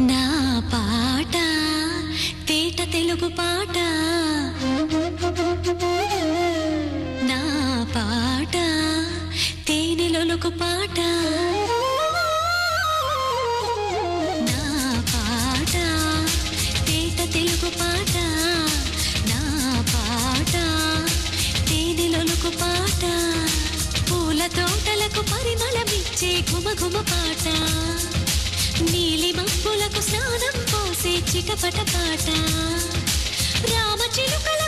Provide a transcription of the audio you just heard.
నా పాట తేట తెలుగు పాట నా పాట తేనెలొలుకు పాట నా పాట తేట తెలుగు పాట నా పాట తేనెలొలుకు పాట పూల తోటలకు పరిమళమిచ్చే ఘుమఘుమ పాట నీలి మబ్బులకు స్నానం పోసే చిటపట పాట రామచిలుకల